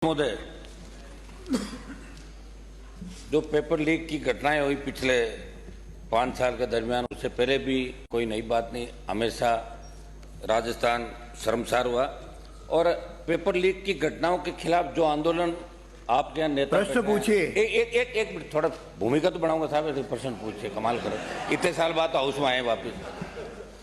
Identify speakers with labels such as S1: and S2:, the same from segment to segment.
S1: महोदय, जो paper leak की घटनाएं हुई पिछले 5 साल के दरमियान, उससे पहले भी कोई नई बात नहीं, हमेशा राजस्थान शर्मसार हुआ। और पेपर लीक की घटनाओं के खिलाफ जो आंदोलन आपके यहाँ नेता
S2: प्रश्न पूछिए।
S1: एक मिनट, थोड़ा भूमिका तो बढ़ाऊंगा साहब, ऐसे प्रश्न पूछिए, कमाल करो। इतने साल बाद हाउस में आए वापिस।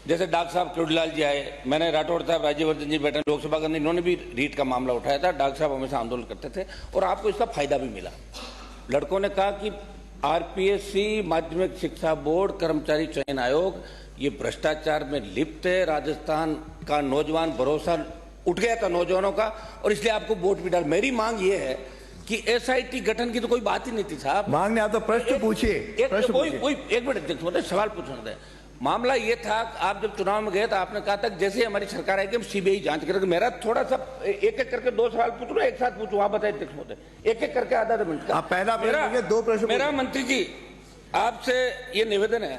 S1: जैसे डॉक्टर साहब केवड़ीलाल जी आए, मैंने राठौड़ साहब, राज्यवर्धन जी बैठे लोकसभा के अंदर, इन्होंने भी रीट का मामला उठाया था। डॉक्टर साहब हमेशा आंदोलन करते थे और आपको इसका फायदा भी मिला। लड़कों ने कहा कि आरपीएससी, माध्यमिक शिक्षा बोर्ड, कर्मचारी चयन आयोग ये भ्रष्टाचार में लिप्त है। राजस्थान का नौजवान भरोसा उठ गया था नौजवानों का, और इसलिए आपको वोट भी डाल। मेरी मांग ये है कि एसआईटी गठन की तो कोई बात ही नहीं थी साहब।
S2: मांग नहीं, आप तो प्रश्न पूछिए।
S1: एक मिनट, सवाल पूछना था। मामला ये था, आप जब चुनाव में गए तो आपने कहा था जैसे हमारी सरकार आएगी हम सीबीआई जांच करेंगे। मेरा थोड़ा सा एक एक करके 2 सवाल पूछ रहा, एक साथ पूछूं, आप बताइए अध्यक्ष महोदय, एक एक करके आधा मिनट का।
S2: पहला प्रश्न, 2 प्रश्न।
S1: मेरा मंत्री जी आपसे ये निवेदन है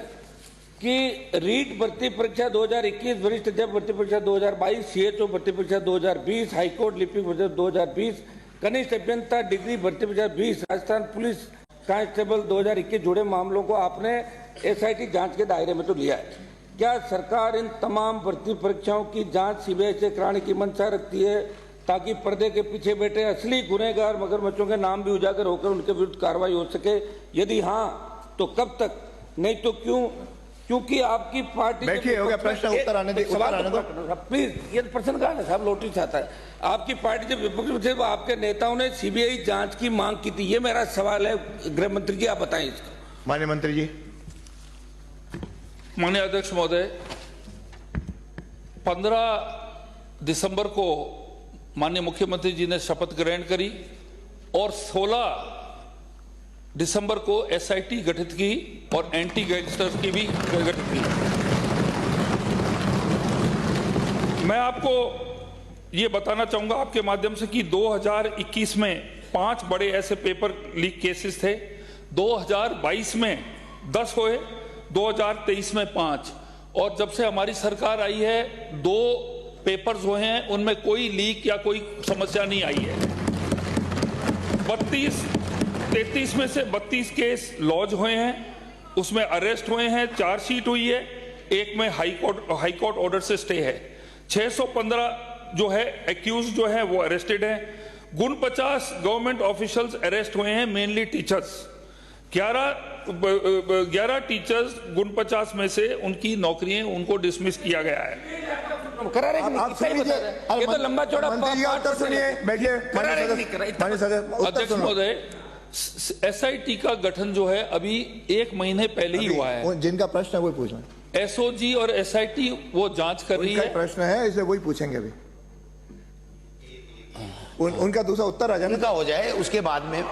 S1: कि रीट भर्ती परीक्षा 2021, वरिष्ठ अध्यापक भर्ती परीक्षा 2022, सीएचओ भर्ती परीक्षा 2020, हाईकोर्ट लिपिक भर्ती 2020, कनिष्ठ अभियंता डिग्री भर्ती परीक्षा 20, राजस्थान पुलिस कांस्टेबल 2021 जुड़े मामलों को आपने एसआईटी जांच के दायरे में तो लिया है। क्या सरकार इन तमाम भर्ती परीक्षाओं की जांच सीबीआई से कराने की मंशा रखती है ताकि पर्दे के पीछे बैठे असली गुनहगार मगरमच्छों के नाम भी उजागर होकर उनके विरुद्ध कार्रवाई हो सके? यदि हाँ तो कब तक, नहीं तो क्यों? क्योंकि आपकी पार्टी
S2: बैठिए, हो गया प्रश्न, उत्तर आने दे,
S1: प्लीज। ये प्रश्न कहा है साहब, लोटरी चाहता है। आपकी पार्टी जब विपक्ष में थे वो आपके नेताओं ने सीबीआई जांच की मांग की थी। ये मेरा सवाल है, गृह मंत्री जी आप बताएं इसको।
S2: माननीय मंत्री जी।
S3: माननीय अध्यक्ष महोदय, 15 दिसंबर को माननीय मुख्यमंत्री जी ने शपथ ग्रहण करी और 16 दिसंबर को एसआईटी गठित की और एंटी गैंगस्टर्स की भी गठित की। मैं आपको ये बताना चाहूंगा आपके माध्यम से कि 2021 में 5 बड़े ऐसे पेपर लीक केसेस थे, 2022 में 10 हुए, 2023 में 5, और जब से हमारी सरकार आई है 2 पेपर्स हुए हैं, उनमें कोई लीक या कोई समस्या नहीं आई है। 33 में से 32 केस लॉन्च हुए हैं, उसमें अरेस्ट हुए हैं, चार्जशीट हुई है, एक में हाई कोर्ट ऑर्डर से स्टे है। 615 जो है एक्यूज जो है वो अरेस्टेड हैं। 49 गवर्नमेंट ऑफिशियल्स अरेस्ट हुए हैं, मेनली टीचर्स। 11 टीचर्स 49 में से उनकी नौकरियां उनको डिसमिस किया गया है।
S2: आप
S1: ये तो लंबा चौड़ा
S2: उत्तर सुनिए, बैठिए।
S3: अध्यक्ष महोदय, एसआईटी का गठन जो है अभी 1 महीने पहले ही हुआ है।
S2: जिनका प्रश्न है वही पूछना।
S3: एसओजी और एसआईटी वो जांच कर रही है।
S2: प्रश्न है, इसे वही पूछेंगे अभी। उनका दूसरा उत्तर आ जाए,
S4: उनका हो जाए, उसके बाद में।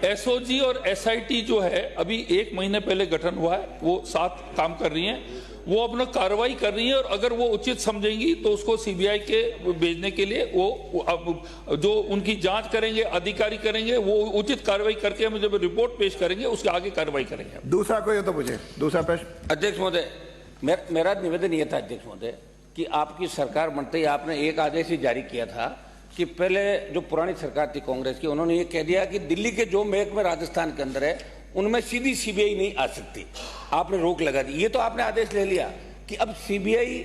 S3: एसओजी और एसआईटी जो है अभी 1 महीने पहले गठन हुआ है, वो साथ काम कर रही हैं, वो अपना कार्रवाई कर रही है, और अगर वो उचित समझेंगी तो उसको सीबीआई के भेजने के लिए वो जो उनकी जांच करेंगे, अधिकारी करेंगे, वो उचित कार्रवाई करके हमें जब रिपोर्ट पेश करेंगे उसके आगे कार्रवाई करेंगे।
S2: दूसरा कोई हो तो पूछे, दूसरा प्रश्न।
S1: अध्यक्ष महोदय, मेरा निवेदन यह था अध्यक्ष महोदय कि आपकी सरकार बनते ही आपने एक आदेश ही जारी किया था कि पहले जो पुरानी सरकार थी कांग्रेस की, उन्होंने ये कह दिया कि दिल्ली के जो महकमे राजस्थान के अंदर है उनमें सीधी सीबीआई नहीं आ सकती, आपने रोक लगा दी। ये तो आपने आदेश ले लिया कि अब सीबीआई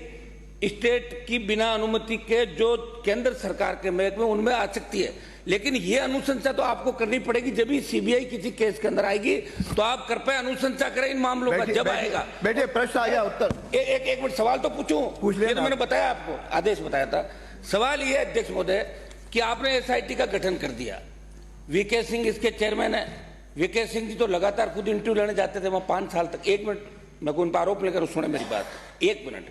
S1: स्टेट की बिना अनुमति के जो केंद्र सरकार के महकमे उनमें आ सकती है, लेकिन ये अनुशंसा तो आपको करनी पड़ेगी जब भी सीबीआई किसी केस के अंदर आएगी, तो आप कृपया अनुशंसा करें इन मामलों का जब आएगा।
S2: बेटे प्रश्न आ गया, उत्तर।
S1: एक मिनट, सवाल तो पूछूं, ये तो मैंने बताया आपको, आदेश बताया था। सवाल ये है अध्यक्ष महोदय कि आपने एसआईटी का गठन कर दिया, वीके सिंह इसके चेयरमैन है। वीके सिंह जी तो लगातार खुद इंटरव्यू लेने जाते थे वहां 5 साल तक। 1 मिनट, मैं उन पर आरोप लेकर सुने मेरी बात, 1 मिनट।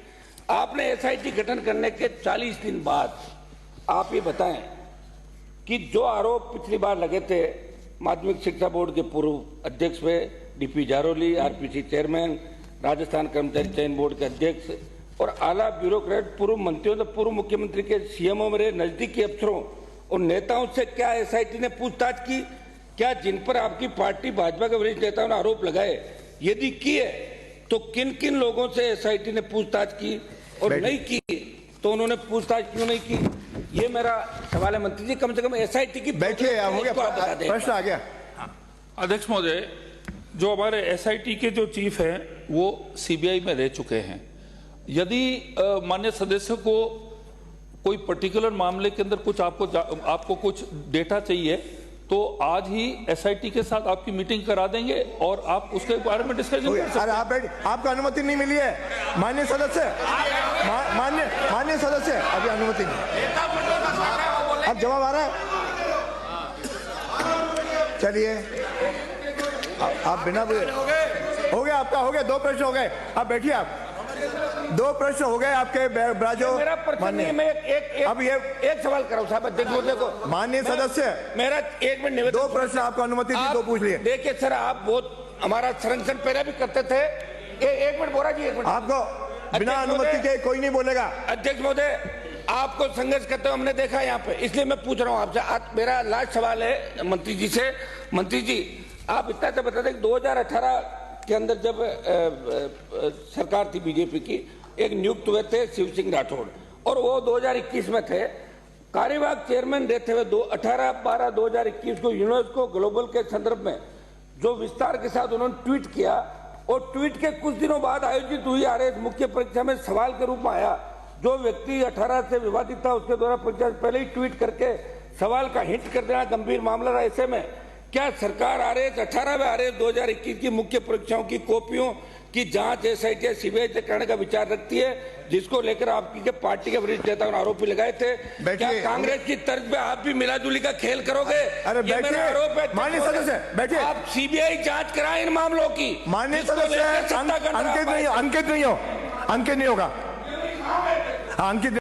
S1: आपने एसआईटी गठन करने के 40 दिन बाद आप ये बताएं कि जो आरोप पिछली बार लगे थे माध्यमिक शिक्षा बोर्ड के पूर्व अध्यक्ष पे, DP Jaroli, RPC chairman, Rajasthan कर्मचारी चयन बोर्ड के अध्यक्ष और आला ब्यूरोक्रेट, पूर्व मंत्रियों, तो पूर्व मुख्यमंत्री के सीएमओ मेरे नजदीकी अफसरों और नेताओं से क्या एसआईटी ने पूछताछ की? क्या जिन पर आपकी पार्टी भाजपा के वरिष्ठ नेताओं ने आरोप लगाए, यदि किए तो किन किन लोगों से एसआईटी ने पूछताछ की, और नहीं की तो उन्होंने पूछताछ क्यों नहीं की? ये मेरा सवाल है मंत्री जी, कम से कम एसआईटी की
S2: बैठिए, हो गया,
S1: इसको आप बता दें।
S2: प्रश्न आ गया।
S3: अध्यक्ष महोदय, जो हमारे एसआईटी के जो चीफ हैं वो सीबीआई में रह चुके हैं। यदि माननीय सदस्य को कोई पर्टिकुलर मामले के अंदर कुछ आपको कुछ डेटा चाहिए तो आज ही एसआईटी के साथ आपकी मीटिंग करा देंगे और आप उसके बारे में डिस्कशन कर सकते हैं।
S2: अरे आप बैठ, आपको अनुमति नहीं मिली है माननीय सदस्य, माननीय सदस्य, अभी अनुमति नहीं। अब जवाब आ रहा है। चलिए, आप बिना हो गया आपका, हो गया, 2 प्रश्न हो गए। आप बैठिए, आप 2 प्रश्न हो गए आपके ब्राजो।
S1: मेरा प्रश्न नहीं है, मैं
S2: अब ये
S1: एक सवाल कर रहा हूँ साहब अध्यक्ष महोदय को।
S2: माननीय सदस्य,
S1: मेरा 1 मिनट निवेदन।
S2: 2 प्रश्न आपको अनुमति दी, 2 पूछ लिए।
S1: देखिए सर, आप बहुत हमारा संरक्षण पहले भी करते थे। 1 मिनट बोरा जी, 1 मिनट।
S2: आपको बिना अनुमति के कोई नहीं बोलेगा।
S1: अध्यक्ष महोदय, आपको संघर्ष करते हुए हमने देखा यहाँ पे, इसलिए मैं पूछ रहा हूँ आपसे। मेरा लास्ट सवाल है मंत्री जी से। मंत्री जी, आप इतना तो बता दें कि 2018 के अंदर जब सरकार थी बीजेपी की, एक नियुक्त हुए थे शिव सिंह राठौड़, और वो 2021 में थे कार्यवाहक चेयरमैन रहते हुए 18/12/2021 को यूनेस्को ग्लोबल के संदर्भ में जो विस्तार के साथ उन्होंने ट्वीट किया, और ट्वीट के कुछ दिनों बाद आयोजित हुई आरएस मुख्य परीक्षा में सवाल के रूप में आया। जो व्यक्ति 18 से विवादित था उसके द्वारा परीक्षा से पहले ही ट्वीट करके सवाल का हिंट कर देना गंभीर मामला रहा। ऐसे में क्या सरकार आरएस 18वें आरएस 2021 की मुख्य परीक्षाओं की कॉपियों की जांच एसआईटी सीबीआई से करने का विचार रखती है, जिसको लेकर आपकी के पार्टी के वरिष्ठ नेताओं ने आरोप भी लगाए थे? क्या कांग्रेस की तर्ज पे आप भी मिलाजुली का खेल करोगे?
S2: अरे बैठिए,
S1: आरोप है
S2: माननीय सदस्य, बैठिए।
S1: आप सीबीआई जांच कराएं इन मामलों की।
S2: माननीय सदस्य, अंकित नहीं हो, अंकित नहीं होगा। अंकित